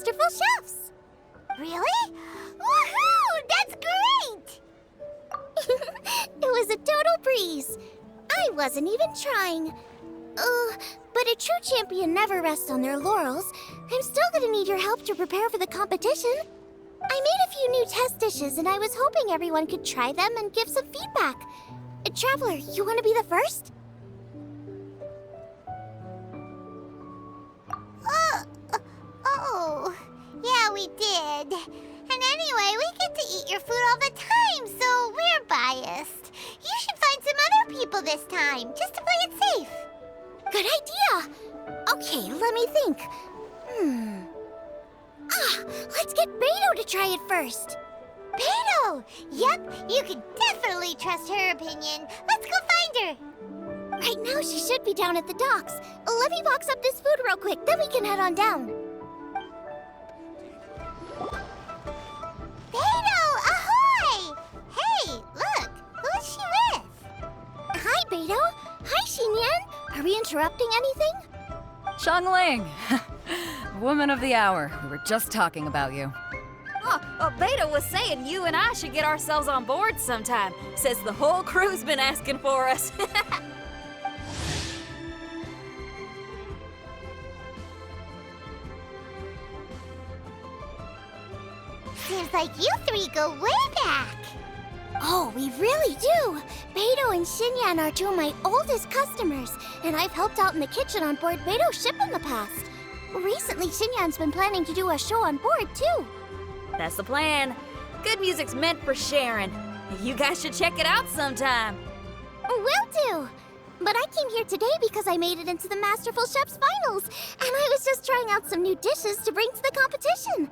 masterful chefs. Really? Woohoo! That's great! It was a total breeze. I wasn't even trying. But a true champion never rests on their laurels. I'm still gonna need your help to prepare for the competition. I made a few new test dishes, and I was hoping everyone could try them and give some feedback. Traveler, you want to be the first? Oh, yeah, we did. And anyway, we get to eat your food all the time, so we're biased. You should find some other people this time, just to play it safe. Good idea. Okay, let me think. Let's get Beto to try it first. Beto! Yep, you can definitely trust her opinion. Let's go find her. Right now, she should be down at the docks. Let me box up this food real quick, then we can head on down. Beto, ahoy! Hey, look, who's she with? Hi, Beto. Hi, Xinyan. Are we interrupting anything? Xiangling! Woman of the hour. We were just talking about you. Oh, Beta was saying you and I should get ourselves on board sometime. Says the whole crew's been asking for us. Seems like you three go way back. Oh, we really do. Beto and Xinyan are two of my oldest customers, and I've helped out in the kitchen on board Beto's ship in the past. Recently, Xinyan's been planning to do a show on board, too. That's the plan. Good music's meant for sharing. You guys should check it out sometime. Will do. But I came here today because I made it into the Masterful Chef's finals, and I was just trying out some new dishes to bring to the competition.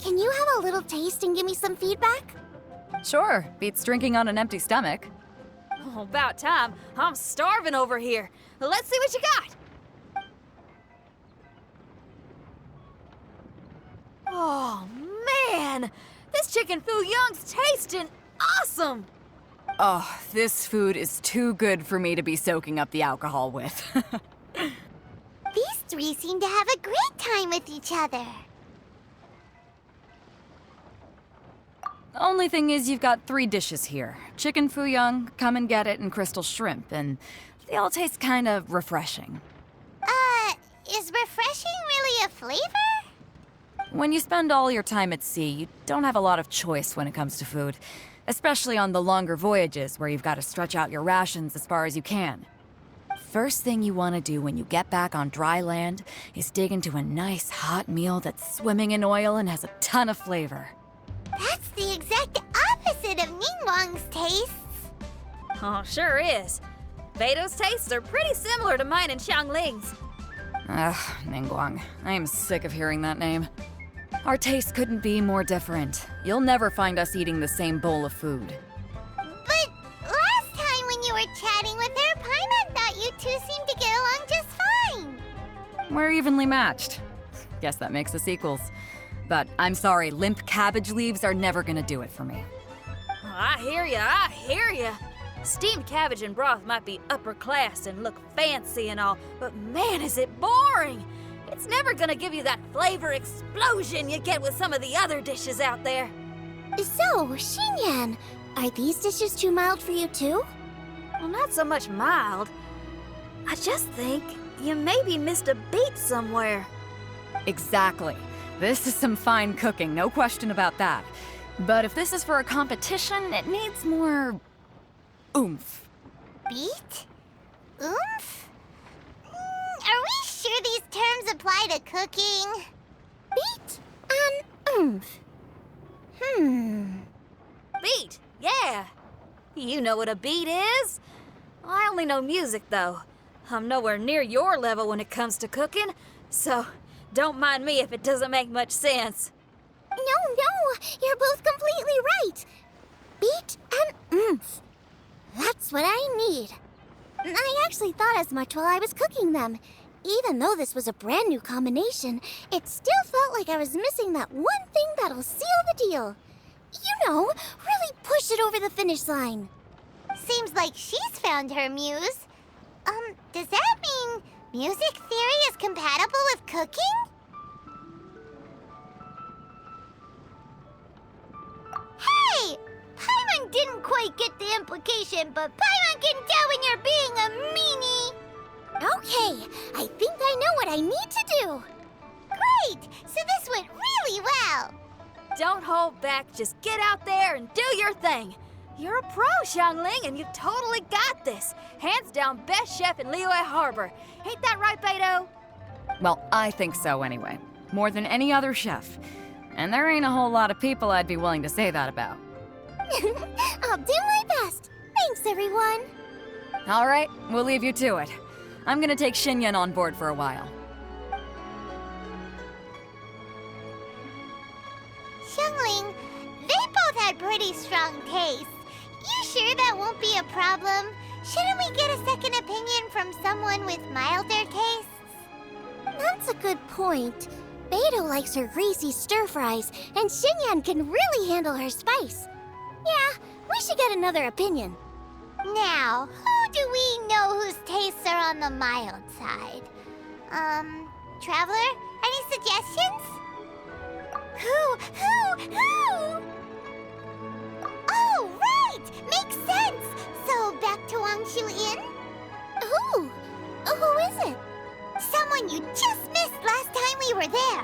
Can you have a little taste and give me some feedback? Sure, beats drinking on an empty stomach. Oh, about time. I'm starving over here. Let's see what you got. Oh, man! This chicken foo young's tasting awesome! Oh, this food is too good for me to be soaking up the alcohol with. These three seem to have a great time with each other. Only thing is you've got 3 dishes here. Chicken foo young, come and get it, and crystal shrimp, and they all taste kind of refreshing. Is refreshing really a flavor? When you spend all your time at sea, you don't have a lot of choice when it comes to food, especially on the longer voyages where you've got to stretch out your rations as far as you can. First thing you want to do when you get back on dry land is dig into a nice hot meal that's swimming in oil and has a ton of flavor. That's the exact opposite of Ningguang's tastes. Oh, sure is. Beto's tastes are pretty similar to mine and Xiangling's. Ugh, Ningguang. I am sick of hearing that name. Our tastes couldn't be more different. You'll never find us eating the same bowl of food. But last time when you were chatting with her, Paimon thought you two seemed to get along just fine. We're evenly matched. Guess that makes us equals. But I'm sorry, limp cabbage leaves are never gonna do it for me. Oh, I hear ya. Steamed cabbage and broth might be upper class and look fancy and all, but man, is it boring! It's never gonna give you that flavor explosion you get with some of the other dishes out there. So, Xinyan, are these dishes too mild for you too? Well, not so much mild. I just think you maybe missed a beat somewhere. Exactly. This is some fine cooking, no question about that. But if this is for a competition, it needs more oomph. Beat? Oomph? Are we sure these terms apply to cooking? Beat and oomph. Beat, yeah. You know what a beat is? I only know music, though. I'm nowhere near your level when it comes to cooking, so don't mind me if it doesn't make much sense. No, you're both completely right. Beat and oomph. That's what I need. I actually thought as much while I was cooking them. Even though this was a brand new combination, it still felt like I was missing that one thing that'll seal the deal. You know, really push it over the finish line. Seems like she's found her muse. Does that mean music theory is compatible with cooking? quite get the implication, but Paimon can tell when you're being a meanie. Okay, I think I know what I need to do. Great! So this went really well. Don't hold back, just get out there and do your thing. You're a pro, Xiangling, and you've totally got this. Hands down, best chef in Liyue Harbor. Ain't that right, Beto? Well, I think so anyway. More than any other chef. And there ain't a whole lot of people I'd be willing to say that about. I'll do my best. Thanks, everyone. All right, we'll leave you to it. I'm gonna take Xinyan on board for a while. Xiangling, they both had pretty strong tastes. You sure that won't be a problem? Shouldn't we get a second opinion from someone with milder tastes? That's a good point. Beto likes her greasy stir-fries, and Xinyan can really handle her spice. Yeah, we should get another opinion. Now, who do we know whose tastes are on the mild side? Traveler? Any suggestions? Who? Oh, right! Makes sense! So, back to Wangshu Inn? Who? Who is it? Someone you just missed last time we were there.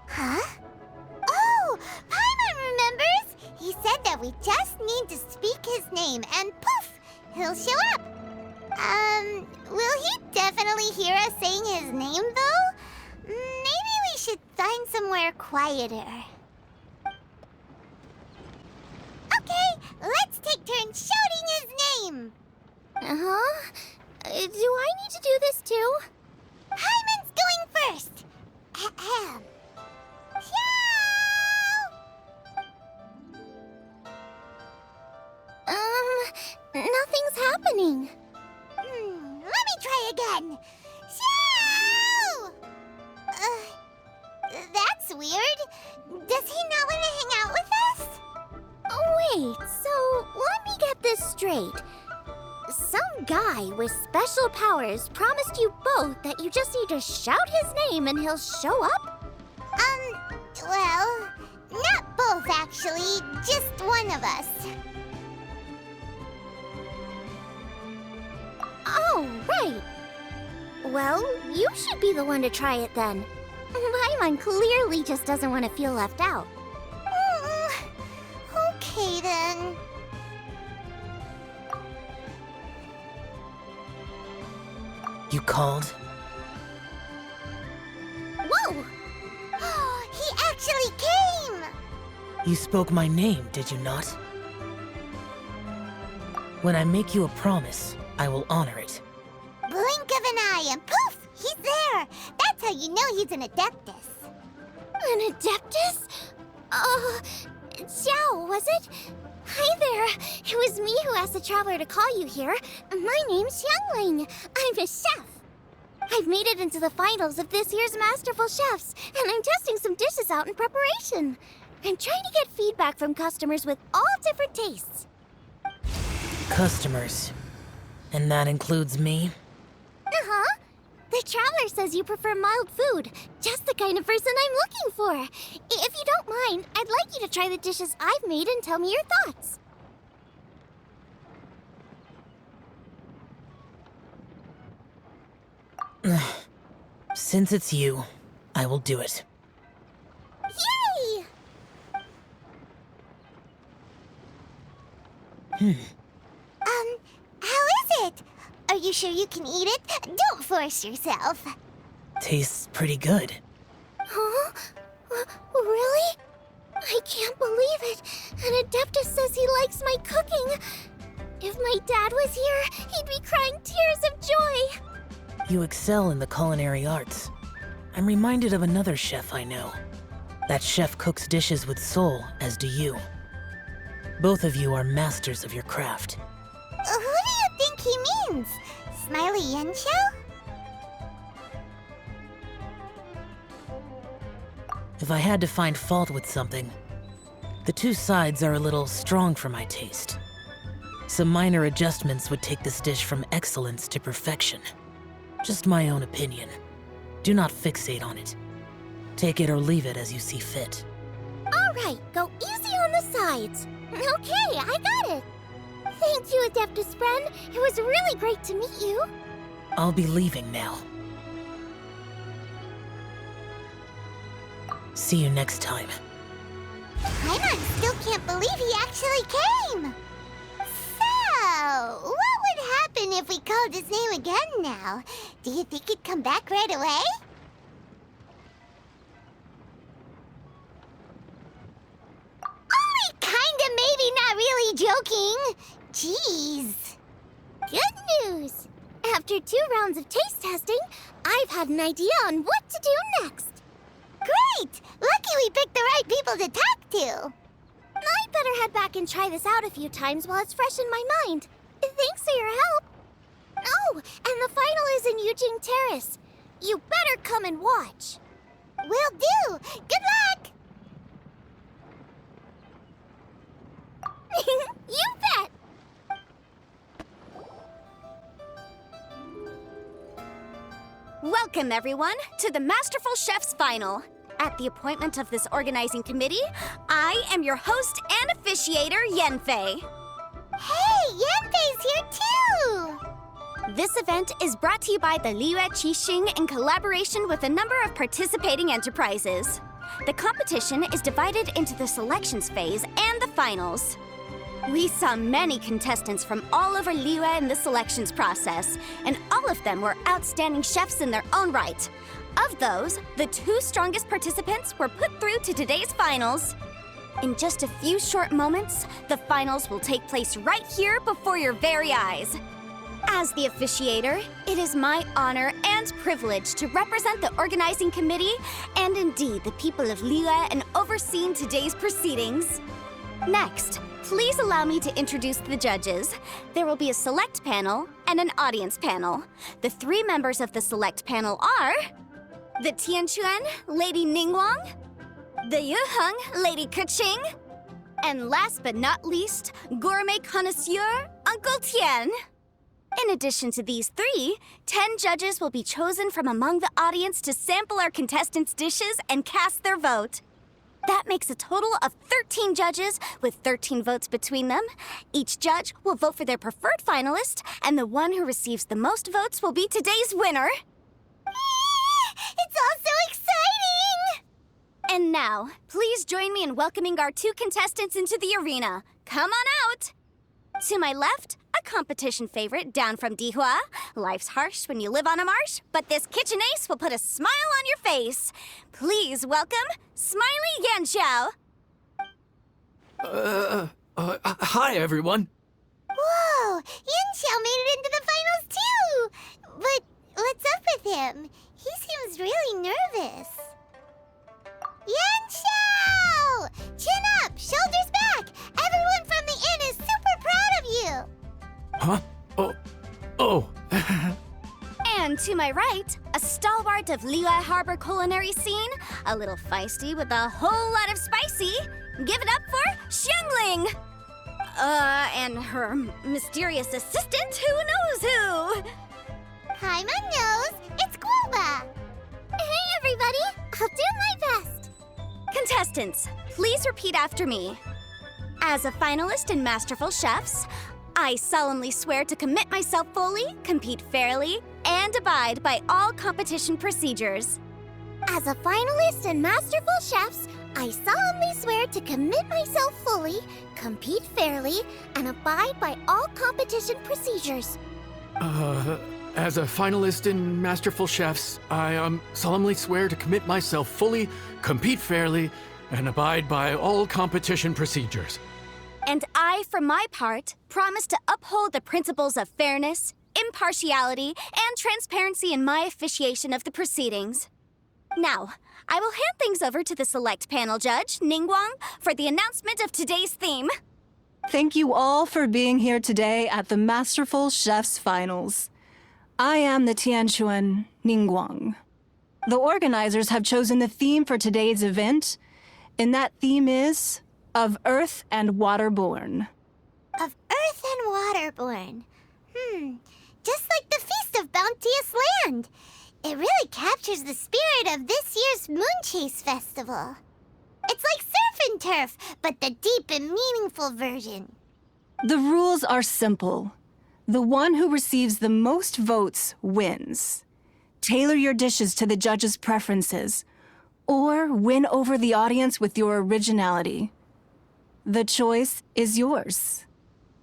Huh? Oh, Paimon remembers! He said that we just need to speak his name and poof, he'll show up. Will he definitely hear us saying his name though? Maybe we should find somewhere quieter. Okay, let's take turns shouting his name. Uh-huh. Do I need to do this too? Hyman's going first. Ahem. Nothing's happening. Let me try again. Xiao! That's weird. Does he not want to hang out with us? Wait, so let me get this straight. Some guy with special powers promised you both that you just need to shout his name and he'll show up? Well, not both actually, just one of us. Oh, right. Well, you should be the one to try it then. Paimon clearly just doesn't want to feel left out. Okay then. You called? Whoa! He actually came! You spoke my name, did you not? When I make you a promise, I will honor it. Blink of an eye and poof! He's there! That's how you know he's an Adeptus. An Adeptus? Xiao, was it? Hi there. It was me who asked the Traveler to call you here. My name's Xiangling. I'm a chef. I've made it into the finals of this year's Masterful Chefs, and I'm testing some dishes out in preparation. I'm trying to get feedback from customers with all different tastes. Customers. And that includes me? Uh-huh. The Traveler says you prefer mild food. Just the kind of person I'm looking for. If you don't mind, I'd like you to try the dishes I've made and tell me your thoughts. Since it's you, I will do it. Yay! How is it? Are you sure you can eat it? Don't force yourself. Tastes pretty good. Huh? Really? I can't believe it. An Adeptus says he likes my cooking. If my dad was here, he'd be crying tears of joy. You excel in the culinary arts. I'm reminded of another chef I know. That chef cooks dishes with soul, as do you. Both of you are masters of your craft. Who do you think he means? Smiley Yanqiao? If I had to find fault with something, the two sides are a little strong for my taste. Some minor adjustments would take this dish from excellence to perfection. Just my own opinion. Do not fixate on it. Take it or leave it as you see fit. All right, go easy on the sides. Okay, I got it. Thank you, Adeptus friend. It was really great to meet you. I'll be leaving now. See you next time. Paimon still can't believe he actually came. So, what would happen if we called his name again now? Do you think he'd come back right away? Only kinda, maybe, not really joking. Jeez. Good news. After 2 rounds of taste testing, I've had an idea on what to do next. Great! Lucky we picked the right people to talk to. I better head back and try this out a few times while it's fresh in my mind. Thanks for your help. Oh, and the final is in Eugene Terrace. You better come and watch. Will do. Good luck! You bet! Welcome, everyone, to the Masterful Chef's Final. At the appointment of this organizing committee, I am your host and officiator, Yanfei. Hey, Yanfei's here too! This event is brought to you by the Liyue Qixing in collaboration with a number of participating enterprises. The competition is divided into the selections phase and the finals. We saw many contestants from all over Liyue in the selections process, and all of them were outstanding chefs in their own right. Of those, the 2 strongest participants were put through to today's finals. In just a few short moments, the finals will take place right here before your very eyes. As the officiator, it is my honor and privilege to represent the organizing committee and indeed the people of Liyue in overseeing today's proceedings. Next, please allow me to introduce the judges. There will be a select panel and an audience panel. The 3 members of the select panel are the Tianquan, Lady Ningguang, the Yuheng, Lady Keqing, and last but not least, gourmet connoisseur, Uncle Tian. In addition to these 3, 10 judges will be chosen from among the audience to sample our contestants' dishes and cast their vote. That makes a total of 13 judges with 13 votes between them. Each judge will vote for their preferred finalist, and the one who receives the most votes will be today's winner. It's all so exciting! And now, please join me in welcoming our 2 contestants into the arena. Come on out! To my left, a competition favorite down from Dihua. Life's harsh when you live on a marsh, but this kitchen ace will put a smile on your face. Please welcome Smiley Yanxiao. Hi, everyone. Whoa! Yanxiao made it into the finals too! But what's up with him? He seems really nervous. Yanxiao! Chin up! Shoulders back! Everyone from the inn is super proud of you! Huh? Oh. And to my right, a stalwart of Liyue Harbor culinary scene, a little feisty with a whole lot of spicy. Give it up for Xiangling! And her mysterious assistant, who knows who? Paimon knows. It's Guoba. Hey, everybody. I'll do my best. Contestants, please repeat after me. As a finalist in Masterful Chefs, I solemnly swear to commit myself fully, compete fairly, and abide by all competition procedures. As a finalist in Masterful Chefs, I solemnly swear to commit myself fully, compete fairly, and abide by all competition procedures. As a finalist in Masterful Chefs, I solemnly swear to commit myself fully, compete fairly, and abide by all competition procedures. And I, for my part, promise to uphold the principles of fairness, impartiality, and transparency in my officiation of the proceedings. Now, I will hand things over to the select panel judge, Ningguang, for the announcement of today's theme. Thank you all for being here today at the Masterful Chef's Finals. I am the Tianquan Ningguang. The organizers have chosen the theme for today's event, and that theme is Of Earth and Waterborn. Of Earth and Waterborn. Just like the Feast of Bounteous Land. It really captures the spirit of this year's Moon Chase Festival. It's like surfing and turf, but the deep and meaningful version. The rules are simple. The one who receives the most votes wins. Tailor your dishes to the judges' preferences, or win over the audience with your originality. The choice is yours.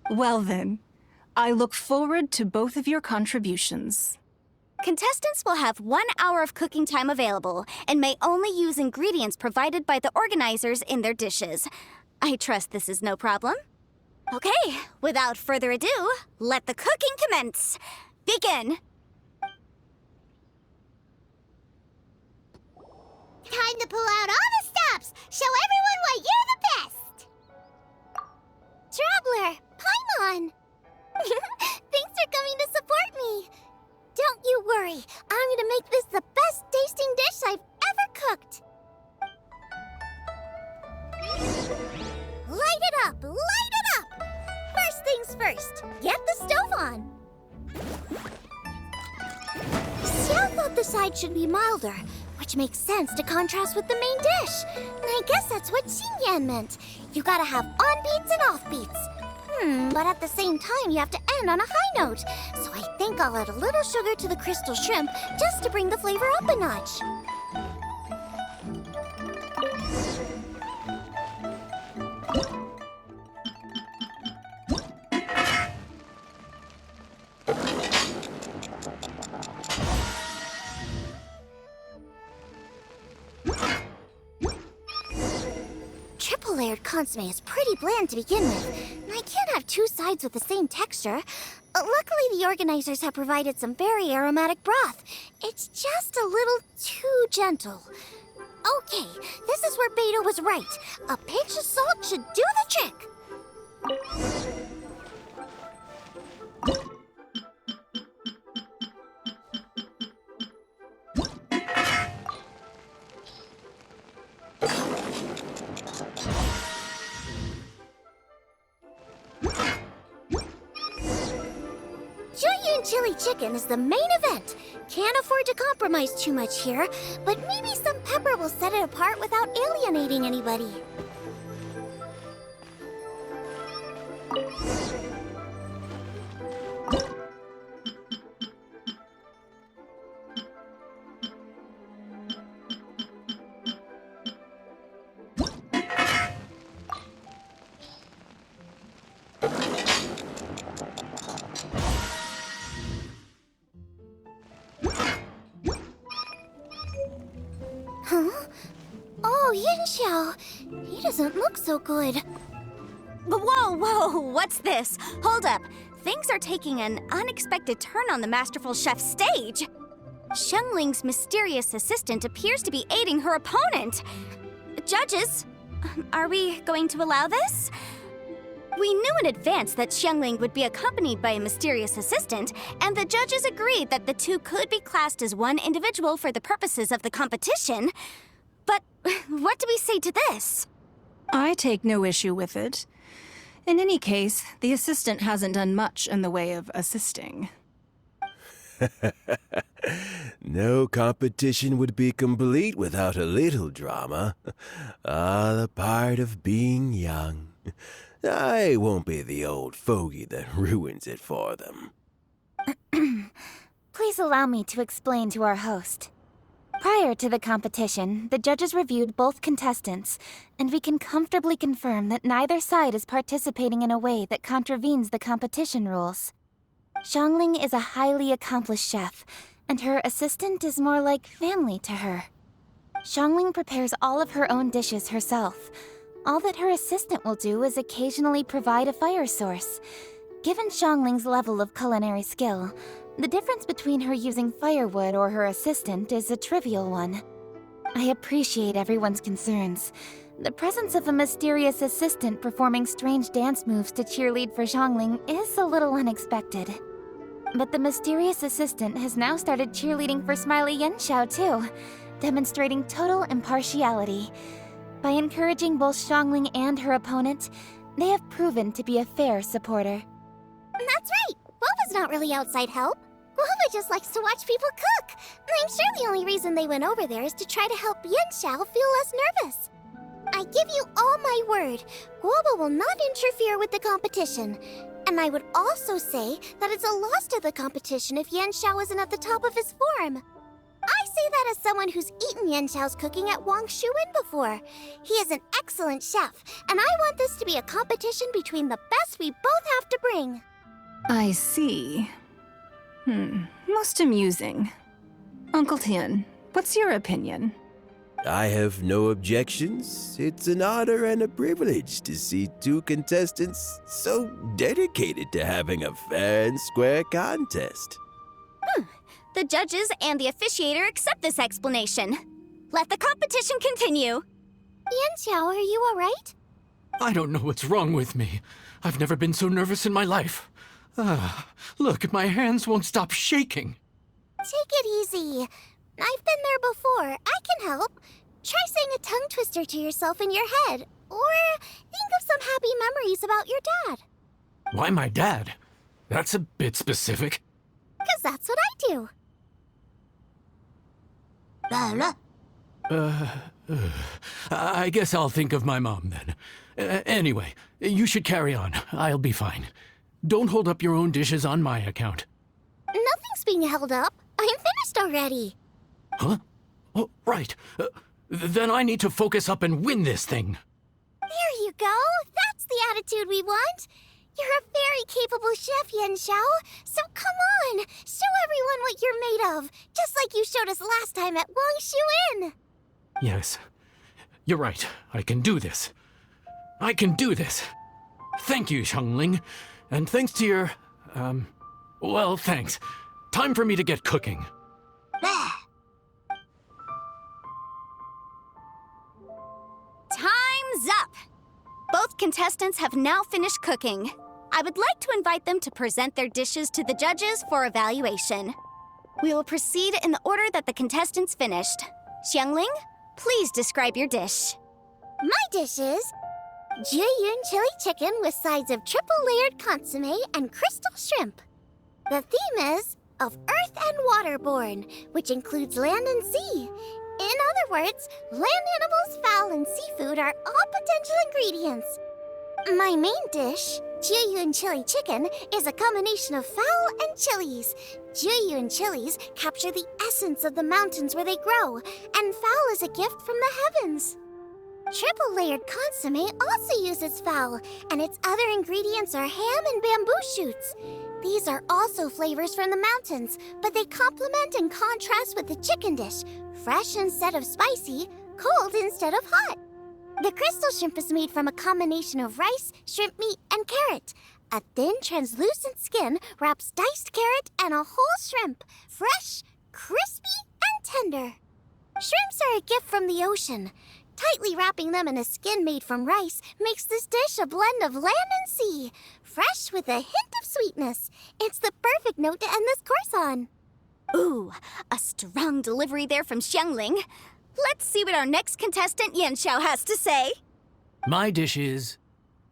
Well then, I look forward to both of your contributions. Contestants will have 1 hour of cooking time available and may only use ingredients provided by the organizers in their dishes. I trust this is no problem. Okay, without further ado, let the cooking commence. Begin. Time to pull out all the stops! Show everyone why you're the best! Traveler, Paimon! Thanks for coming to support me! Don't you worry, I'm gonna make this the best tasting dish I've ever cooked! Light it up! Light it up! First things first, get the stove on! Xiao thought the side should be milder, which makes sense to contrast with the main dish. And I guess that's what Xingyan meant. You gotta have on-beats and off-beats. But at the same time, you have to end on a high note. So I think I'll add a little sugar to the crystal shrimp just to bring the flavor up a notch. Triple-layered consomme is pretty bland to begin with, and I can't have two sides with the same texture. Luckily, the organizers have provided some very aromatic broth. It's just a little too gentle. Okay, this is where Beto was right. A pinch of salt should do the trick. Chili chicken is the main event. Can't afford to compromise too much here, but maybe some pepper will set it apart without alienating anybody. Huh? Oh, Yin Xiao. He doesn't look so good. Whoa, what's this? Hold up. Things are taking an unexpected turn on the Masterful Chef's stage. Xiangling's mysterious assistant appears to be aiding her opponent. Judges, are we going to allow this? We knew in advance that Xiangling would be accompanied by a mysterious assistant, and the judges agreed that the two could be classed as one individual for the purposes of the competition. But what do we say to this? I take no issue with it. In any case, the assistant hasn't done much in the way of assisting. No competition would be complete without a little drama. All a part of being young. I won't be the old fogey that ruins it for them. Please allow me to explain to our host. Prior to the competition, the judges reviewed both contestants, and we can comfortably confirm that neither side is participating in a way that contravenes the competition rules. Xiangling is a highly accomplished chef, and her assistant is more like family to her. Xiangling prepares all of her own dishes herself. All that her assistant will do is occasionally provide a fire source. Given Xiangling's level of culinary skill, the difference between her using firewood or her assistant is a trivial one. I appreciate everyone's concerns. The presence of a mysterious assistant performing strange dance moves to cheerlead for Xiangling is a little unexpected. But the mysterious assistant has now started cheerleading for Smiley Yenxiao too, demonstrating total impartiality. By encouraging both Xiangling and her opponent, they have proven to be a fair supporter. That's right! Boba's not really outside help. Boba just likes to watch people cook. I'm sure the only reason they went over there is to try to help Yin Xiao feel less nervous. I give you all my word, Guoba will not interfere with the competition. And I would also say that it's a loss to the competition if Yan Xiao isn't at the top of his form. I say that as someone who's eaten Yan Xiao's cooking at Wang Shuin before. He is an excellent chef, and I want this to be a competition between the best we both have to bring. I see. Most amusing. Uncle Tian, what's your opinion? I have no objections. It's an honor and a privilege to see two contestants so dedicated to having a fair and square contest. The judges and the officiator accept this explanation. Let the competition continue. Yan Xiao, are you alright? I don't know what's wrong with me. I've never been so nervous in my life. Look, my hands won't stop shaking. Take it easy. I've been there before. I can help. Try saying a tongue twister to yourself in your head. Or think of some happy memories about your dad. Why my dad? That's a bit specific. 'Cause that's what I do. I guess I'll think of my mom then. Anyway, you should carry on. I'll be fine. Don't hold up your own dishes on my account. Nothing's being held up. I'm finished already. Huh? Oh, right. Then I need to focus up and win this thing. There you go. That's the attitude we want. You're a very capable chef, Yan Xiao. So come on, show everyone what you're made of, just like you showed us last time at Wang Shuin. Yes, you're right. I can do this. I can do this. Thank you, Xiangling. And thanks to your, well, thanks. Time for me to get cooking. Time's up! Both contestants have now finished cooking. I would like to invite them to present their dishes to the judges for evaluation. We will proceed in the order that the contestants finished. Xiangling, please describe your dish. My dish is Juyun chili chicken with sides of triple-layered consomme and crystal shrimp. The theme is of earth and waterborne, which includes land and sea. In other words, land animals, fowl, and seafood are all potential ingredients. My main dish, Juyun chili chicken, is a combination of fowl and chilies. Juyun chilies capture the essence of the mountains where they grow, and fowl is a gift from the heavens. Triple-layered consomme also uses fowl, and its other ingredients are ham and bamboo shoots. These are also flavors from the mountains, but they complement and contrast with the chicken dish, fresh instead of spicy, cold instead of hot. The crystal shrimp is made from a combination of rice, shrimp meat, and carrot. A thin, translucent skin wraps diced carrot and a whole shrimp, fresh, crispy, and tender. Shrimps are a gift from the ocean. Tightly wrapping them in a skin made from rice makes this dish a blend of land and sea, fresh with a hint of sweetness. It's the perfect note to end this course on. Ooh, a strong delivery there from Xiangling. Let's see what our next contestant Yan Xiao has to say. My dish is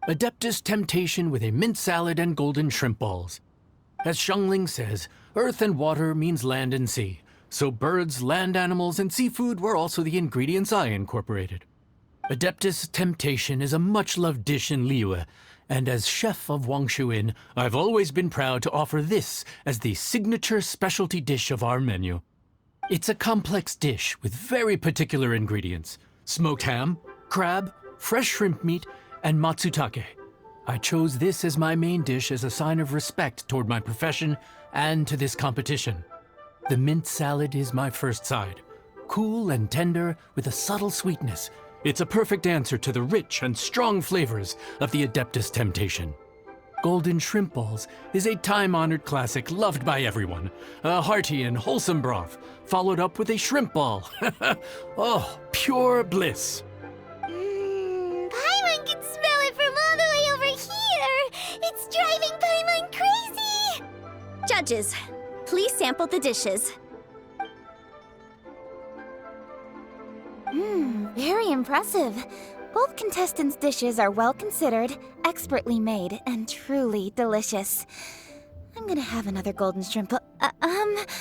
Adeptus Temptation with a mint salad and golden shrimp balls. As Xiangling says, earth and water means land and sea. So birds, land animals, and seafood were also the ingredients I incorporated. Adeptus Temptation is a much-loved dish in Liyue, and as chef of Wang Shuin, I've always been proud to offer this as the signature specialty dish of our menu. It's a complex dish with very particular ingredients: smoked ham, crab, fresh shrimp meat, and matsutake. I chose this as my main dish as a sign of respect toward my profession and to this competition. The mint salad is my first side. Cool and tender with a subtle sweetness, it's a perfect answer to the rich and strong flavors of the Adeptus Temptation. Golden shrimp balls is a time-honored classic loved by everyone. A hearty and wholesome broth, followed up with a shrimp ball. Oh, pure bliss. Paimon can smell it from all the way over here. It's driving Paimon crazy. Judges, please sample the dishes. Very impressive. Both contestants' dishes are well considered, expertly made, and truly delicious. I'm gonna have another golden shrimp. I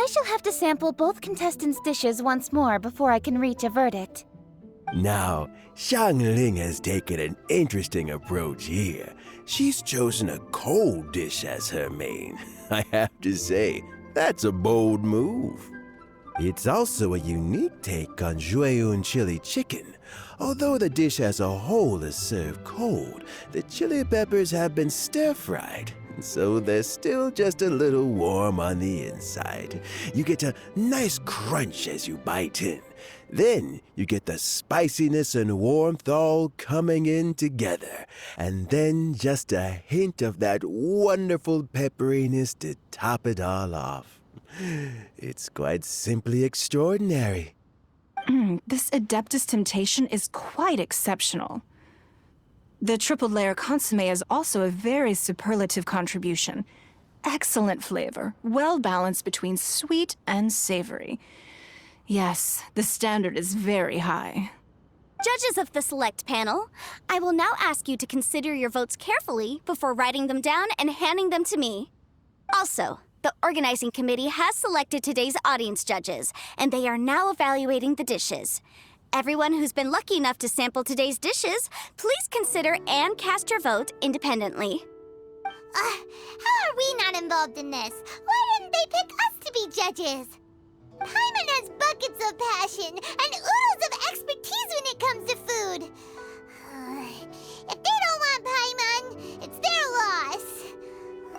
shall have to sample both contestants' dishes once more before I can reach a verdict. Now, Xiangling has taken an interesting approach here. She's chosen a cold dish as her main. I have to say, that's a bold move. It's also a unique take on Jueyun chili chicken. Although the dish as a whole is served cold, the chili peppers have been stir-fried, so they're still just a little warm on the inside. You get a nice crunch as you bite in. Then you get the spiciness and warmth all coming in together. And then just a hint of that wonderful pepperiness to top it all off. It's quite simply extraordinary. This Adeptus Temptation is quite exceptional. The triple layer consomme is also a very superlative contribution. Excellent flavor, well balanced between sweet and savory. Yes, the standard is very high. Judges of the select panel, I will now ask you to consider your votes carefully before writing them down and handing them to me. Also, the organizing committee has selected today's audience judges, and they are now evaluating the dishes. Everyone who's been lucky enough to sample today's dishes, please consider and cast your vote independently. How are we not involved in this? Why didn't they pick us to be judges? Paimon has buckets of passion and oodles of expertise when it comes to food. If they don't want Paimon, it's their loss.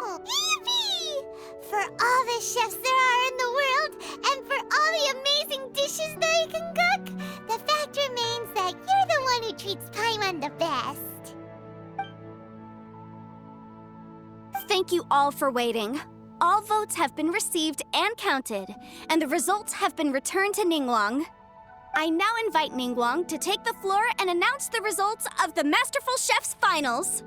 Yippee! For all the chefs there are in the world, and for all the amazing dishes they can cook, the fact remains that you're the one who treats Paimon the best. Thank you all for waiting. All votes have been received and counted, and the results have been returned to Ningguang. I now invite Ningguang to take the floor and announce the results of the Masterful Chef's Finals.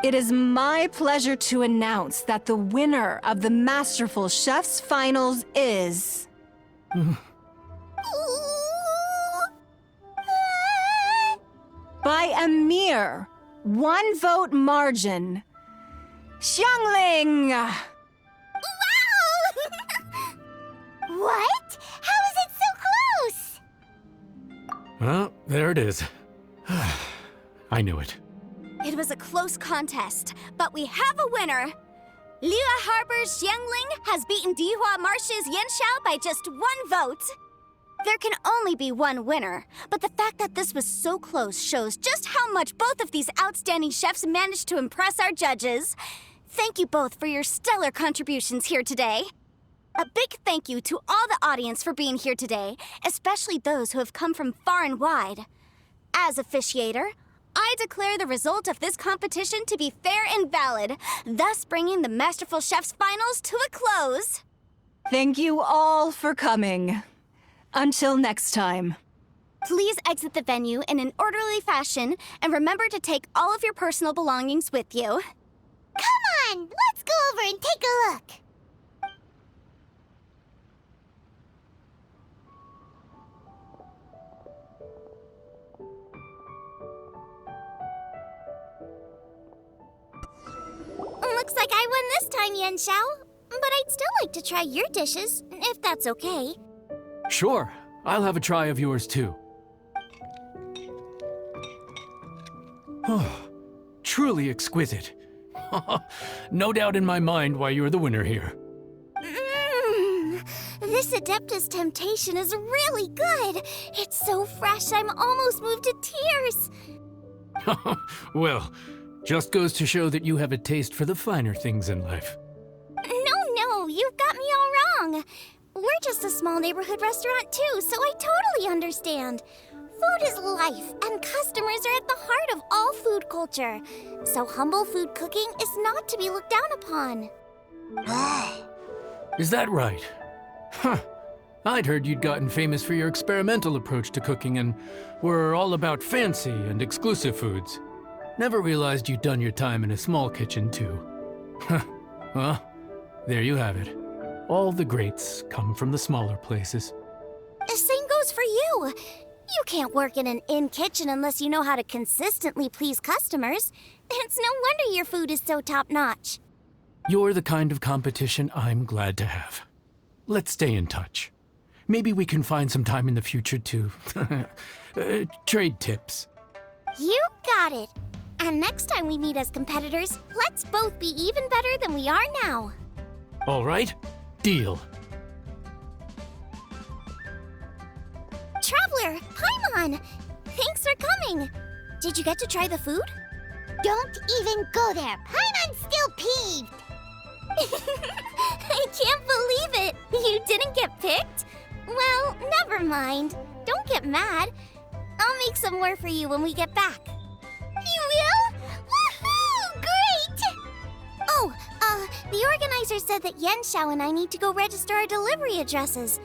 It is my pleasure to announce that the winner of the Masterful Chef's Finals is... by a mere 1 vote margin, Xiangling! Wow! What? How is it so close? Well, there it is. I knew it. It was a close contest, but we have a winner. Liyue Harbor's Xiangling has beaten Dihua Marsh's Yanxiao by just 1 vote. There can only be one winner, but the fact that this was so close shows just how much both of these outstanding chefs managed to impress our judges. Thank you both for your stellar contributions here today. A big thank you to all the audience for being here today, especially those who have come from far and wide. As officiator, I declare the result of this competition to be fair and valid, thus bringing the Masterful Chef's Finals to a close. Thank you all for coming. Until next time. Please exit the venue in an orderly fashion, and remember to take all of your personal belongings with you. Come on, let's go over and take a look. Looks like I won this time, Yanxiao. But I'd still like to try your dishes, if that's okay. Sure, I'll have a try of yours too. Truly exquisite. No doubt in my mind why you're the winner here. This Adeptus Temptation is really good. It's so fresh, I'm almost moved to tears. Well, just goes to show that you have a taste for the finer things in life. No, you've got me all wrong. We're just a small neighborhood restaurant too, so I totally understand. Food is life, and customers are at the heart of all food culture. So humble food cooking is not to be looked down upon. Is that right? Huh. I'd heard you'd gotten famous for your experimental approach to cooking and were all about fancy and exclusive foods. Never realized you'd done your time in a small kitchen, too. Well, there you have it. All the greats come from the smaller places. The same goes for you. You can't work in an inn kitchen unless you know how to consistently please customers. It's no wonder your food is so top-notch. You're the kind of competition I'm glad to have. Let's stay in touch. Maybe we can find some time in the future to trade tips. You got it. And next time we meet as competitors, let's both be even better than we are now. All right? Deal. Traveler, Paimon! Thanks for coming. Did you get to try the food? Don't even go there. Paimon's still peeved. I can't believe it! You didn't get picked? Well, never mind. Don't get mad. I'll make some more for you when we get back. You will? Woohoo! Great! Oh, the organizer said that Yenshao and I need to go register our delivery addresses.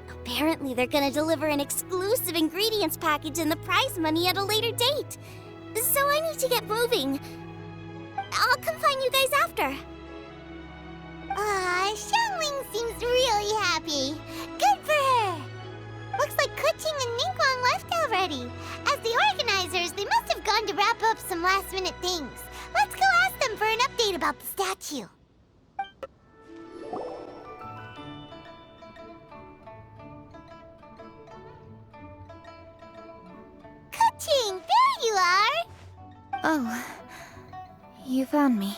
Apparently, they're gonna deliver an exclusive ingredients package and the prize money at a later date. So I need to get moving. I'll come find you guys after. Xiangling seems really happy. Good for her. Looks like Kuching and Ningguang left already. As the organizers, they must have gone to wrap up some last-minute things. Let's go ask them for an update about the statue. Kuching, there you are. Oh, you found me.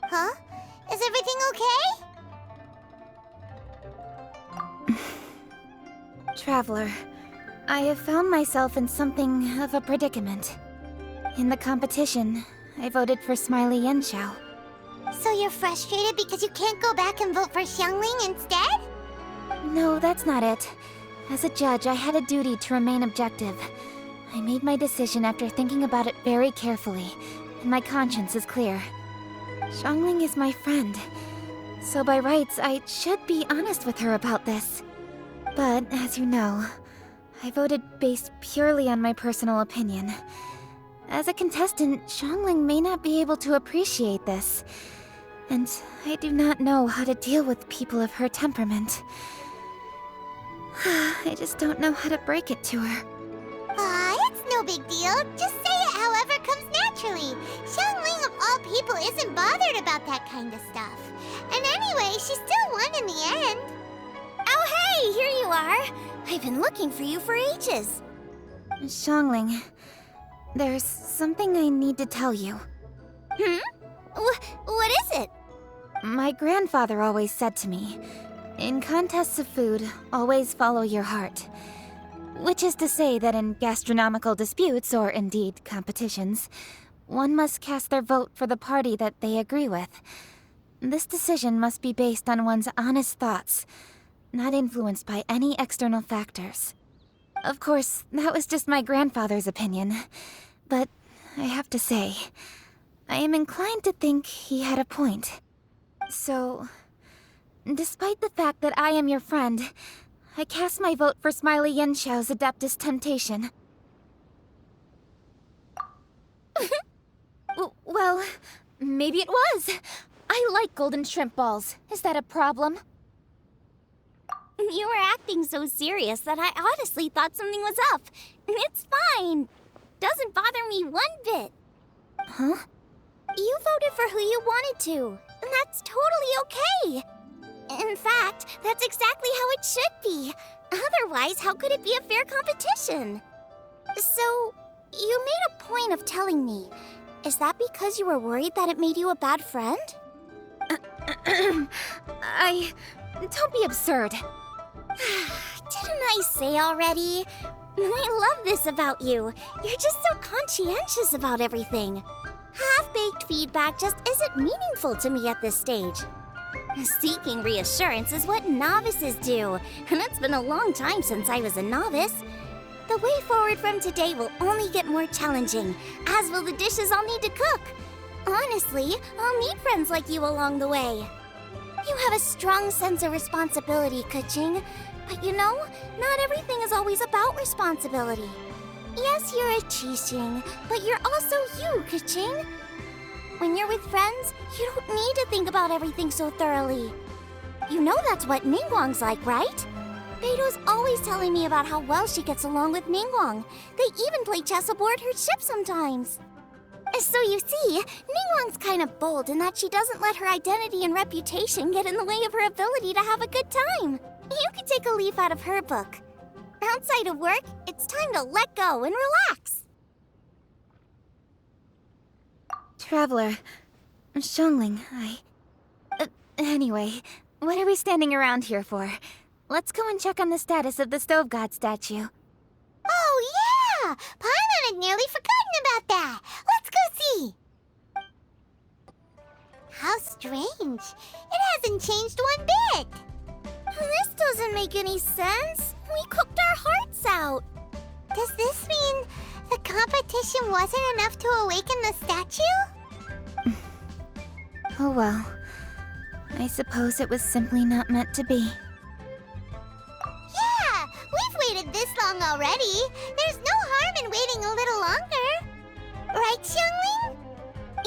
Huh? Is everything okay? Traveler, I have found myself in something of a predicament. In the competition, I voted for Smiley Yenshao. So you're frustrated because you can't go back and vote for Xiangling instead? No, that's not it. As a judge, I had a duty to remain objective. I made my decision after thinking about it very carefully, and my conscience is clear. Xiangling is my friend, so by rights, I should be honest with her about this. But, as you know, I voted based purely on my personal opinion. As a contestant, Xiangling may not be able to appreciate this, and I do not know how to deal with people of her temperament. I just don't know how to break it to her. It's no big deal. Just say it however comes naturally. Xiangling of all people isn't bothered about that kind of stuff. And anyway, she still won in the end. Oh, hey, here you are. I've been looking for you for ages. Xiangling, there's something I need to tell you. What is it? My grandfather always said to me, in contests of food, always follow your heart. Which is to say that in gastronomical disputes, or indeed competitions, one must cast their vote for the party that they agree with. This decision must be based on one's honest thoughts, not influenced by any external factors. Of course, that was just my grandfather's opinion, but I have to say, I am inclined to think he had a point. So, despite the fact that I am your friend, I cast my vote for Smiley Yenshao's Adeptus Temptation. Well, maybe it was. I like golden shrimp balls. Is that a problem? You were acting so serious that I honestly thought something was up. It's fine. Doesn't bother me one bit. Huh? You voted for who you wanted to, and that's totally okay. In fact, that's exactly how it should be. Otherwise, how could it be a fair competition? So, you made a point of telling me. Is that because you were worried that it made you a bad friend? Don't be absurd. Didn't I say already? I love this about you. You're just so conscientious about everything. Half-baked feedback just isn't meaningful to me at this stage. Seeking reassurance is what novices do, and it's been a long time since I was a novice. The way forward from today will only get more challenging, as will the dishes I'll need to cook. Honestly, I'll meet friends like you along the way. You have a strong sense of responsibility, Kuching. But you know, not everything is always about responsibility. Yes, you're a Qixing, but you're also you, Kuching. When you're with friends, you don't need to think about everything so thoroughly. You know that's what Ningguang's like, right? Beto's always telling me about how well she gets along with Ningguang. They even play chess aboard her ship sometimes. So you see, Ningguang's kind of bold in that she doesn't let her identity and reputation get in the way of her ability to have a good time. You could take a leaf out of her book. Outside of work, it's time to let go and relax. Traveler, Xiangling, anyway, what are we standing around here for? Let's go and check on the status of the Stove God statue. Oh, yeah! Paimon had nearly forgotten about that. Let's go see. How strange. It hasn't changed one bit. This doesn't make any sense. We cooked our hearts out. Does this mean the competition wasn't enough to awaken the statue? Oh well. I suppose it was simply not meant to be. Yeah, we've waited this long already. There's no harm in waiting a little longer. Right, Xiangling?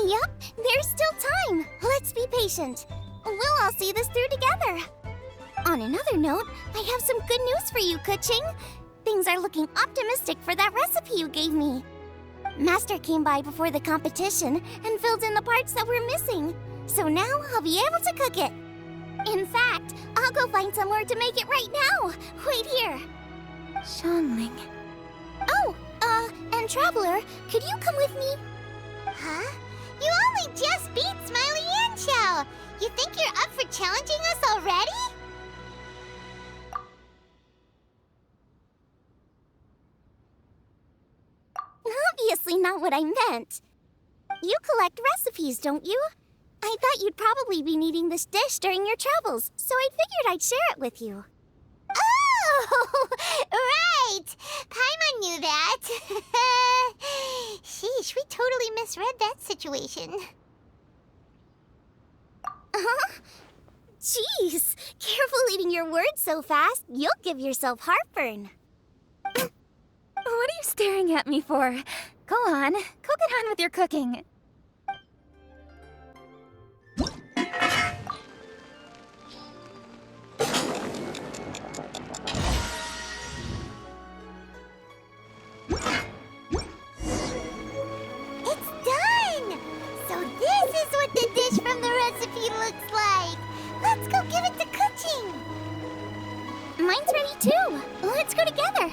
Yup, there's still time. Let's be patient. We'll all see this through together. On another note, I have some good news for you, Keqing. Things are looking optimistic for that recipe you gave me. Master came by before the competition and filled in the parts that were missing. So now I'll be able to cook it. In fact, I'll go find somewhere to make it right now. Wait here. Xiangling. Oh, and Traveler, could you come with me? Huh? You only just beat Smiley and Xiao. You think you're up for challenging us already? Obviously not what I meant. You collect recipes, don't you? I thought you'd probably be needing this dish during your travels, so I figured I'd share it with you. Oh, right! Paimon knew that. Sheesh, we totally misread that situation. Huh? Jeez, careful eating your words so fast. You'll give yourself heartburn. What are you staring at me for? Go on, go get on with your cooking. It's done! So this is what the dish from the recipe looks like. Let's go give it to Keqing. Mine's ready too. Let's go together.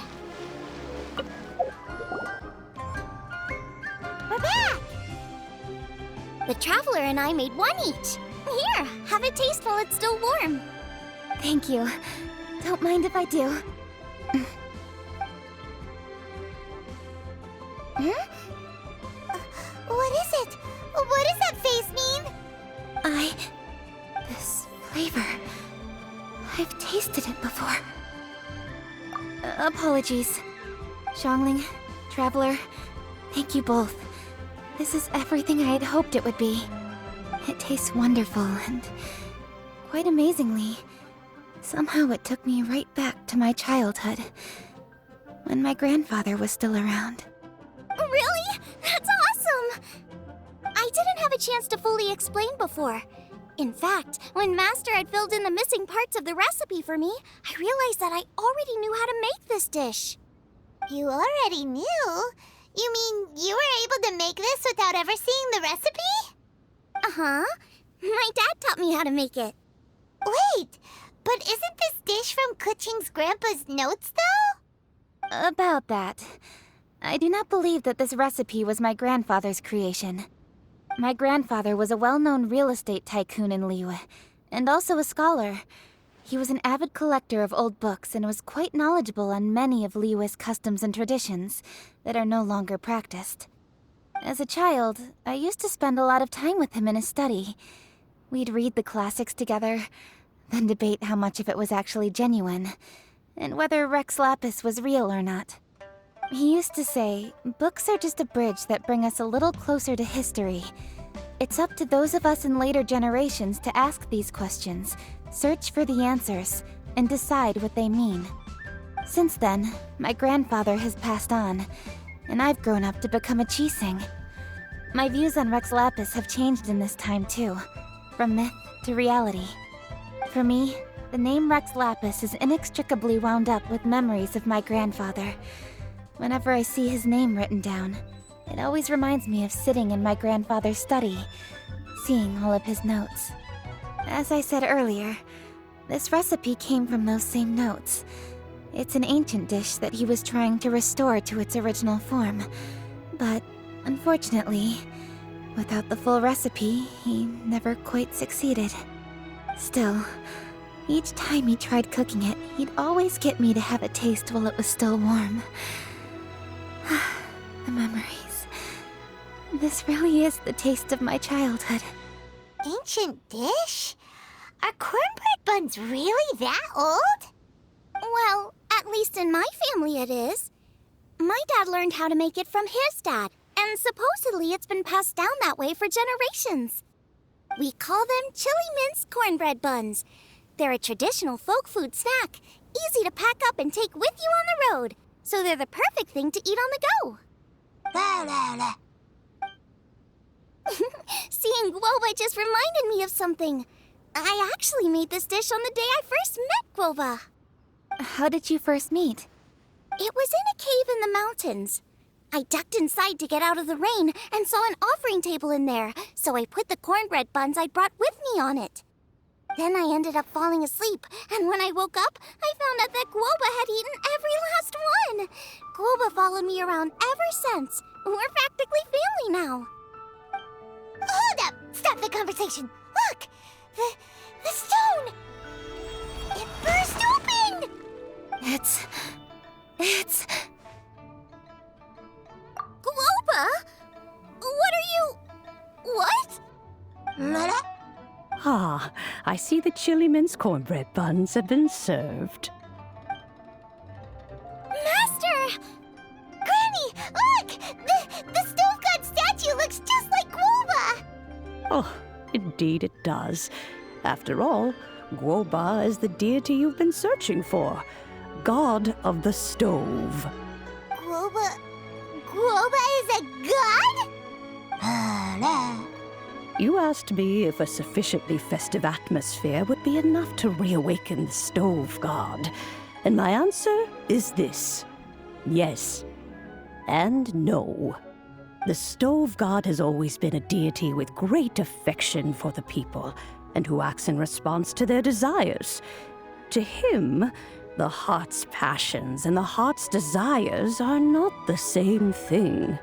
We're back! The Traveler and I made one each. Here, have a taste while it's still warm. Thank you. Don't mind if I do. What is it? What does that face mean? This flavor. I've tasted it before. Apologies. Xiangling, Traveler, thank you both. This is everything I had hoped it would be. It tastes wonderful and, quite amazingly, somehow it took me right back to my childhood, when my grandfather was still around. Really? That's awesome! I didn't have a chance to fully explain before. In fact, when Master had filled in the missing parts of the recipe for me, I realized that I already knew how to make this dish. You already knew? You mean you were able to make this without ever seeing the recipe? Uh-huh. My dad taught me how to make it. Wait, but isn't this dish from Keqing's grandpa's notes, though? About that, I do not believe that this recipe was my grandfather's creation. My grandfather was a well-known real estate tycoon in Liyue, and also a scholar. He was an avid collector of old books and was quite knowledgeable on many of Liyue's customs and traditions that are no longer practiced. As a child, I used to spend a lot of time with him in his study. We'd read the classics together, then debate how much of it was actually genuine, and whether Rex Lapis was real or not. He used to say, books are just a bridge that bring us a little closer to history. It's up to those of us in later generations to ask these questions, search for the answers, and decide what they mean. Since then, my grandfather has passed on, and I've grown up to become a Qixing. My views on Rex Lapis have changed in this time too, from myth to reality. For me, the name Rex Lapis is inextricably wound up with memories of my grandfather. Whenever I see his name written down, it always reminds me of sitting in my grandfather's study, seeing all of his notes. As I said earlier, This recipe came from those same notes. It's an ancient dish that he was trying to restore to its original form. But, unfortunately, without the full recipe, he never quite succeeded. Still, each time he tried cooking it, he'd always get me to have a taste while it was still warm. The memories. This really is the taste of my childhood. Ancient dish? Are cornbread buns really that old? Well, at least in my family it is. My dad learned how to make it from his dad, and supposedly it's been passed down that way for generations. We call them chili mince cornbread buns. They're a traditional folk food snack, easy to pack up and take with you on the road, so they're the perfect thing to eat on the go. Seeing Guoba just reminded me of something. I actually made this dish on the day I first met Guoba. How did you first meet? It was in a cave in the mountains. I ducked inside to get out of the rain and saw an offering table in there, so I put the cornbread buns I'd brought with me on it. Then I ended up falling asleep, and when I woke up, I found out that Guoba had eaten every last one. Guoba followed me around ever since. We're practically family now. Hold up! Stop the conversation! Look! The stone! It burst open! It's... Guoba? What are you... What? Ah, I see the chili mince cornbread buns have been served. Master! Granny, look! The stove god statue looks just like Guoba! Oh, indeed it does. After all, Guoba is the deity you've been searching for. God of the stove. Guoba is a god? You asked me if a sufficiently festive atmosphere would be enough to reawaken the stove god. And my answer is this. Yes. And no. The stove god has always been a deity with great affection for the people, and who acts in response to their desires. To him, the heart's passions and the heart's desires are not the same thing.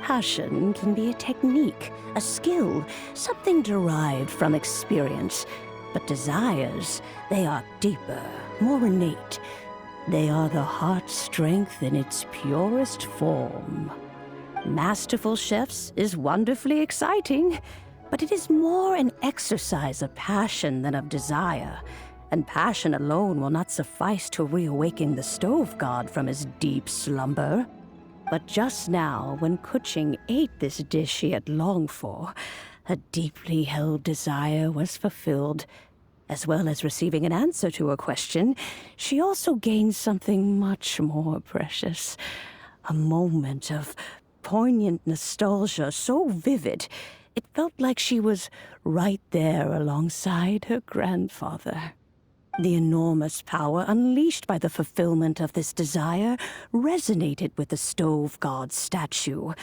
Passion can be a technique, a skill, something derived from experience. But desires, they are deeper, more innate. They are the heart's strength in its purest form. Masterful chefs is wonderfully exciting, but it is more an exercise of passion than of desire. And passion alone will not suffice to reawaken the stove god from his deep slumber. But just now, when Kuching ate this dish she had longed for, a deeply held desire was fulfilled. As well as receiving an answer to her question, she also gained something much more precious. A moment of poignant nostalgia so vivid, it felt like she was right there alongside her grandfather. The enormous power unleashed by the fulfillment of this desire resonated with the stove god's statue,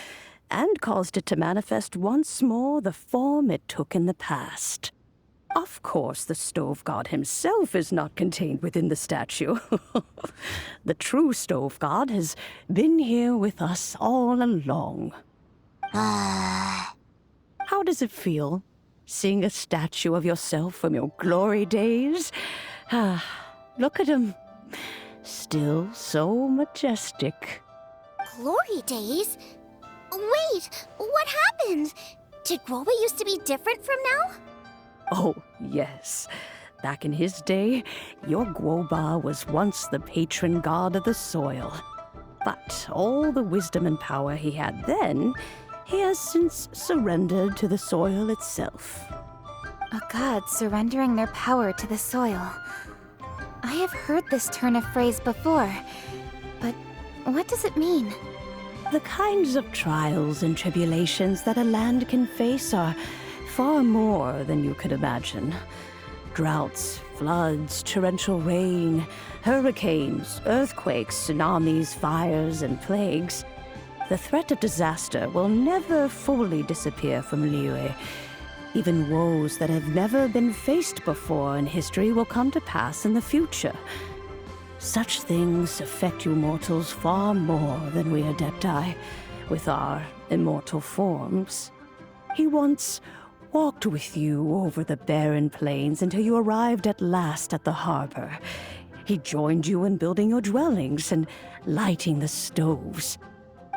and caused it to manifest once more the form it took in the past. Of course, the stove god himself is not contained within the statue. The true stove god has been here with us all along. How does it feel, seeing a statue of yourself from your glory days? Look at him. Still so majestic. Glory days? Wait, what happened? Did Guoba used to be different from now? Oh, yes. Back in his day, your Guoba was once the patron god of the soil. But all the wisdom and power he had then, he has since surrendered to the soil itself. A god surrendering their power to the soil. I have heard this turn of phrase before, but what does it mean? The kinds of trials and tribulations that a land can face are far more than you could imagine. Droughts, floods, torrential rain, hurricanes, earthquakes, tsunamis, fires, and plagues. The threat of disaster will never fully disappear from Liyue. Even woes that have never been faced before in history will come to pass in the future. Such things affect you mortals far more than we Adepti, with our immortal forms. He once walked with you over the barren plains until you arrived at last at the harbor. He joined you in building your dwellings and lighting the stoves.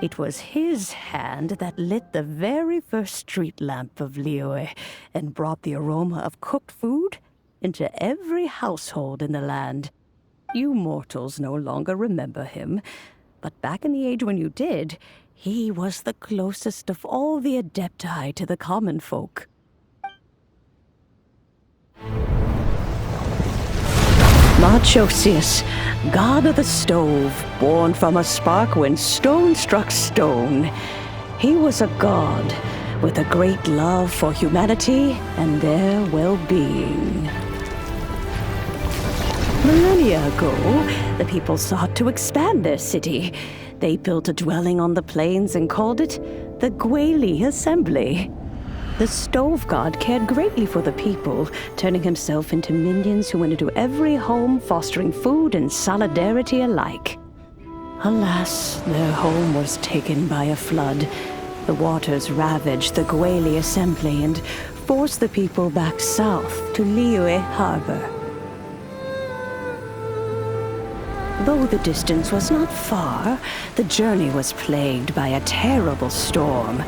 It was his hand that lit the very first street lamp of Liyue and brought the aroma of cooked food into every household in the land. You mortals no longer remember him, but back in the age when you did, he was the closest of all the Adepti to the common folk. Marchosius, god of the stove, born from a spark when stone struck stone. He was a god with a great love for humanity and their well-being. Millennia ago, the people sought to expand their city. They built a dwelling on the plains and called it the Gweli Assembly. The stove god cared greatly for the people, turning himself into minions who went into every home, fostering food and solidarity alike. Alas, their home was taken by a flood. The waters ravaged the Gweli Assembly and forced the people back south to Liyue Harbor. Though the distance was not far, the journey was plagued by a terrible storm.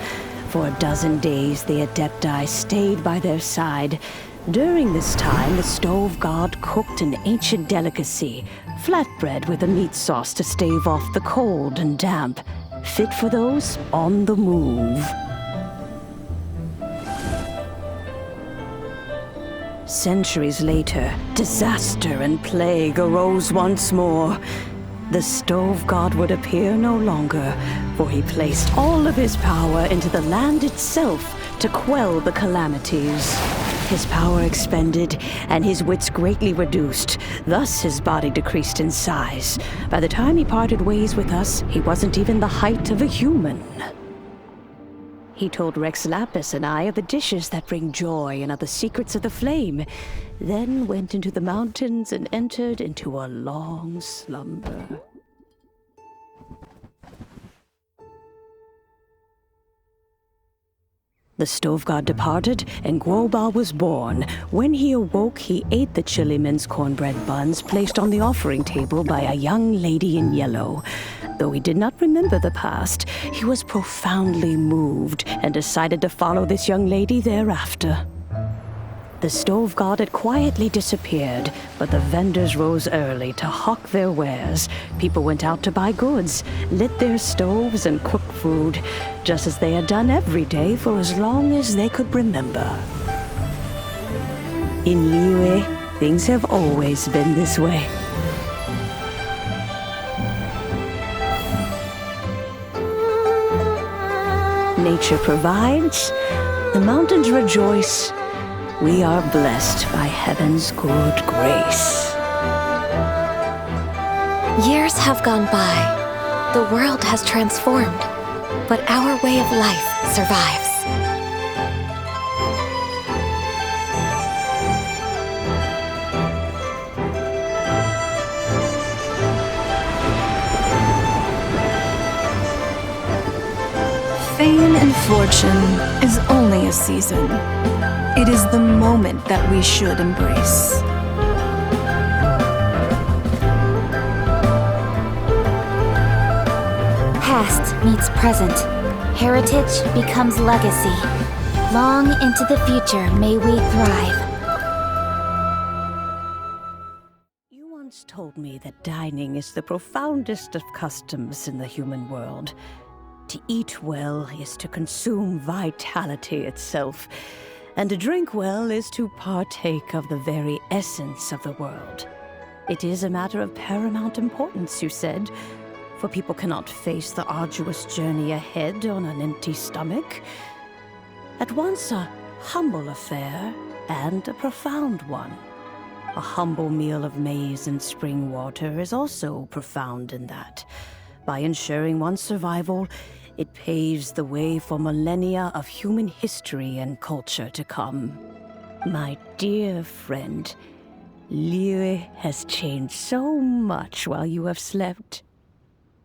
For a dozen days, the Adepti stayed by their side. During this time, the stove god cooked an ancient delicacy, flatbread with a meat sauce to stave off the cold and damp, fit for those on the move. Centuries later, disaster and plague arose once more. The stove god would appear no longer, for he placed all of his power into the land itself to quell the calamities. His power expended, and his wits greatly reduced. Thus his body decreased in size. By the time he parted ways with us, he wasn't even the height of a human. He told Rex Lapis and I of the dishes that bring joy and of the secrets of the flame, then went into the mountains and entered into a long slumber. The stove god departed, and Guoba was born. When he awoke, he ate the Chiliman's cornbread buns placed on the offering table by a young lady in yellow. Though he did not remember the past, he was profoundly moved and decided to follow this young lady thereafter. The stove god had quietly disappeared, but the vendors rose early to hawk their wares. People went out to buy goods, lit their stoves, and cooked food, just as they had done every day for as long as they could remember. In Liyue, things have always been this way. Nature provides, the mountains rejoice. We are blessed by heaven's good grace. Years have gone by. The world has transformed, but our way of life survives. Fame and fortune is only a season. It is the moment that we should embrace. Past meets present. Heritage becomes legacy. Long into the future may we thrive. You once told me that dining is the profoundest of customs in the human world. To eat well is to consume vitality itself, and to drink well is to partake of the very essence of the world. It is a matter of paramount importance, you said, for people cannot face the arduous journey ahead on an empty stomach. At once a humble affair and a profound one. A humble meal of maize and spring water is also profound in that. By ensuring one's survival, It paves the way for millennia of human history and culture to come. My dear friend, Liyue has changed so much while you have slept.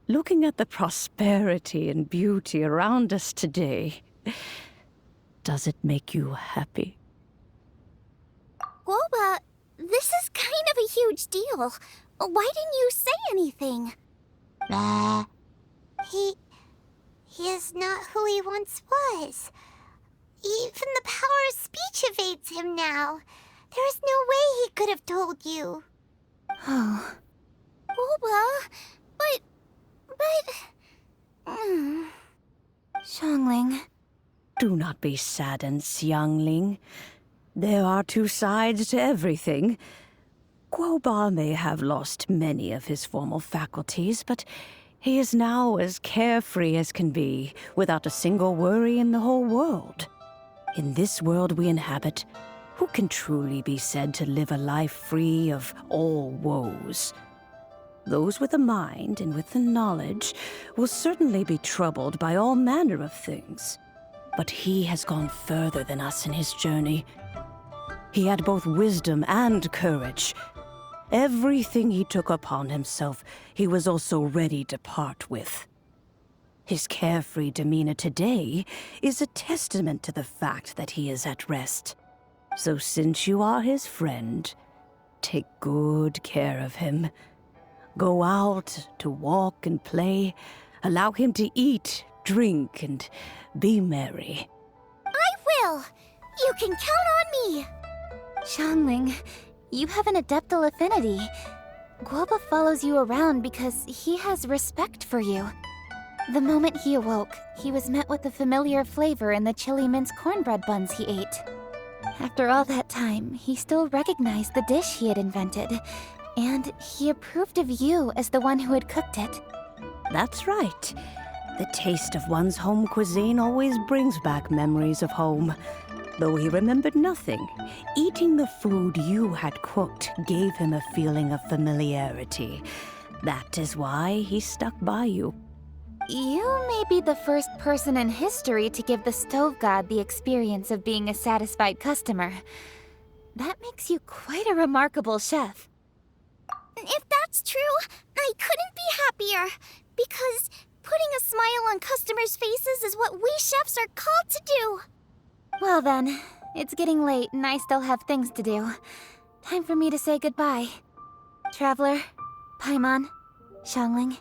Looking at the prosperity and beauty around us today, does it make you happy? Guoba, this is kind of a huge deal. Why didn't you say anything? He is not who he once was. Even the power of speech evades him now. There is no way he could have told you. Oh. Guoba, but... Xiangling. Do not be saddened, Xiangling. There are two sides to everything. Guoba may have lost many of his formal faculties, but he is now as carefree as can be, without a single worry in the whole world. In this world we inhabit, who can truly be said to live a life free of all woes? Those with a mind and with the knowledge will certainly be troubled by all manner of things. But he has gone further than us in his journey. He had both wisdom and courage. Everything he took upon himself, he was also ready to part with. His carefree demeanor today is a testament to the fact that he is at rest. So since you are his friend, take good care of him. Go out to walk and play. Allow him to eat, drink, and be merry. I will! You can count on me! Xiangling, you have an adeptal affinity. Guoba follows you around because he has respect for you. The moment he awoke, he was met with the familiar flavor in the chili mince cornbread buns he ate. After all that time, he still recognized the dish he had invented, and he approved of you as the one who had cooked it. That's right. The taste of one's home cuisine always brings back memories of home. Though he remembered nothing, eating the food you had cooked gave him a feeling of familiarity. That is why he stuck by you. You may be the first person in history to give the stove god the experience of being a satisfied customer. That makes you quite a remarkable chef. If that's true, I couldn't be happier. Because putting a smile on customers' faces is what we chefs are called to do. Well then, it's getting late and I still have things to do. Time for me to say goodbye. Traveler, Paimon, Xiangling,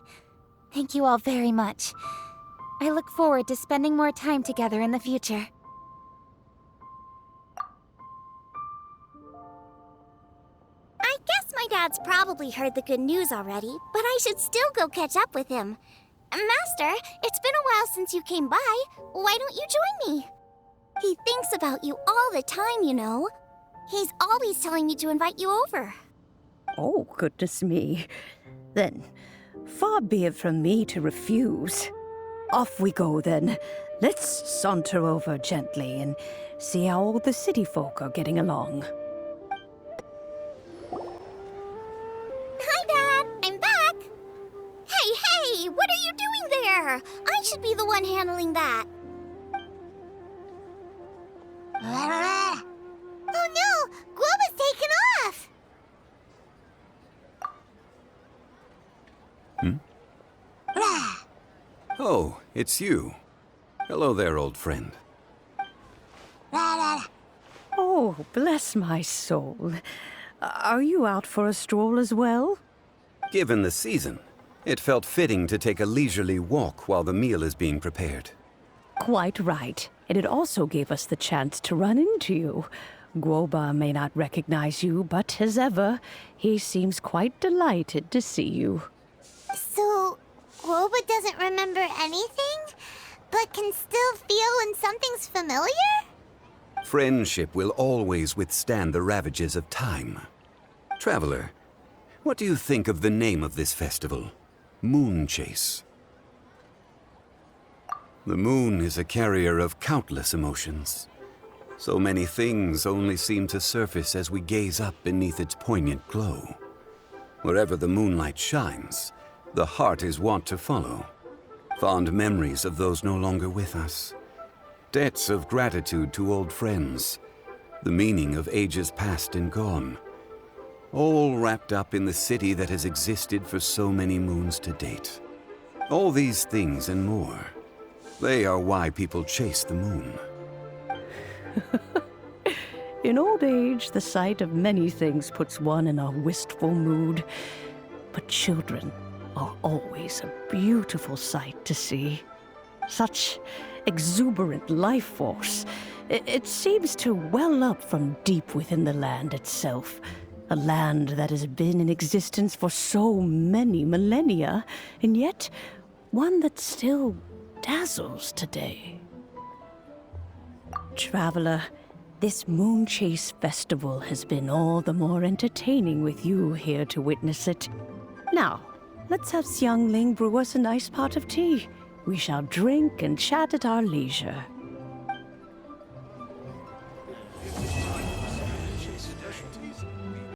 thank you all very much. I look forward to spending more time together in the future. I guess my dad's probably heard the good news already, but I should still go catch up with him. Master, it's been a while since you came by. Why don't you join me? He thinks about you all the time, you know. He's always telling me to invite you over. Oh, goodness me. Then, far be it from me to refuse. Off we go, then. Let's saunter over gently and see how all the city folk are getting along. Hi, Dad. I'm back. Hey, what are you doing there? I should be the one handling that. Oh no! Guoba's taken off! Oh, it's you. Hello there, old friend. Oh, bless my soul. Are you out for a stroll as well? Given the season, it felt fitting to take a leisurely walk while the meal is being prepared. Quite right. And it also gave us the chance to run into you. Guoba may not recognize you, but as ever, he seems quite delighted to see you. So, Guoba doesn't remember anything, but can still feel when something's familiar? Friendship will always withstand the ravages of time. Traveler, what do you think of the name of this festival? Moon Chase. The moon is a carrier of countless emotions. So many things only seem to surface as we gaze up beneath its poignant glow. Wherever the moonlight shines, the heart is wont to follow. Fond memories of those no longer with us. Debts of gratitude to old friends. The meaning of ages past and gone. All wrapped up in the city that has existed for so many moons to date. All these things and more. They are why people chase the moon. In old age, the sight of many things puts one in a wistful mood. But children are always a beautiful sight to see. Such exuberant life force. It seems to well up from deep within the land itself. A land that has been in existence for so many millennia, and yet one that still dazzles today. Traveler, this Moon Chase Festival has been all the more entertaining with you here to witness it. Now, let's have Xiangling brew us a nice pot of tea. We shall drink and chat at our leisure.